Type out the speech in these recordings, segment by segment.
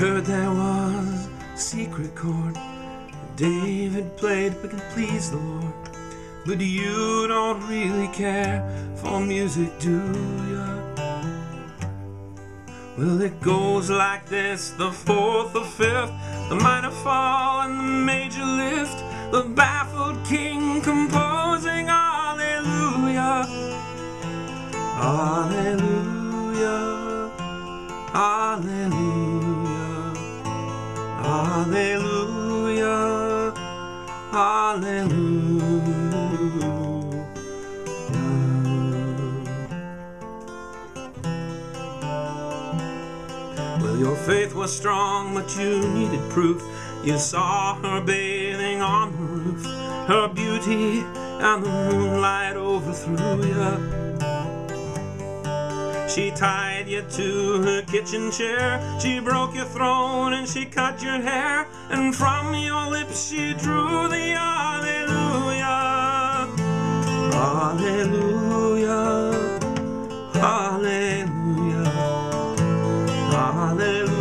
Heard there was a secret chord that David played but can please the Lord. But you don't really care for music, do ya? Well, it goes like this: the fourth, the fifth, the minor fall and the major lift, the baffled king composing hallelujah, hallelujah, hallelujah, hallelujah, hallelujah. Well, your faith was strong, but you needed proof. You saw her bathing on the roof, her beauty and the moonlight overthrew you. She tied you to her kitchen chair, she broke your throne and she cut your hair, and from your lips she drew the hallelujah, hallelujah, hallelujah, hallelujah,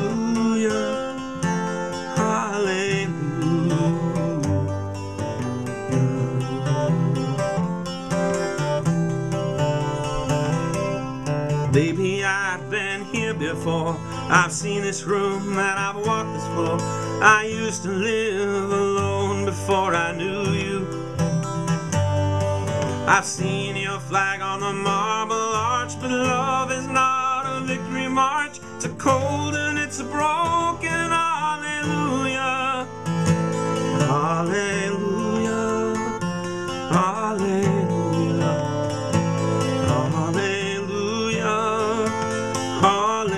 hallelujah. Baby, I've been here before. I've seen this room and I've walked this floor. I used to live alone before I knew you. I've seen your flag on the marble arch, but love is not a victory march. It's a cold and it's a broken hallelujah, hallelujah, hallelujah, hallelujah, hallelujah.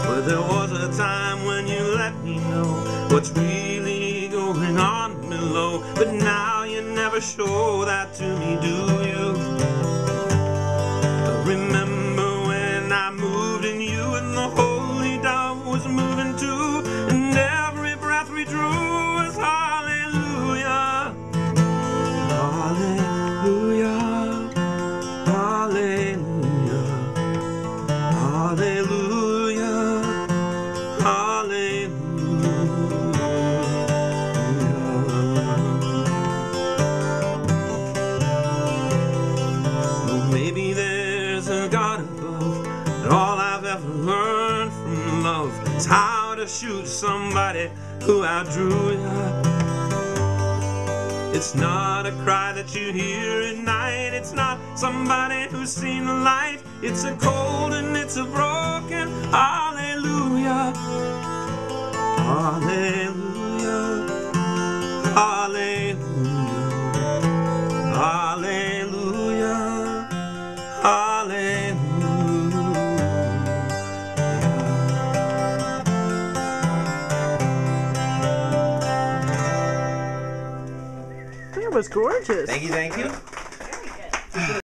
Well, there was a time when you let me know what's really going on below, but now you never show that to me, do you? But remember when I moved in you and the holy dove was moving too, and every breath we drew was hallelujah, hallelujah, hallelujah, hallelujah, hallelujah. Maybe there's a God above, but all I've ever learned from love is how to shoot somebody who outdrew ya. It's not a cry that you hear at night, it's not somebody who's seen the light. It's a cold and it's a broken hallelujah, hallelujah, hallelujah, hallelujah, hallelujah. That was gorgeous. Thank you, thank you. Very good.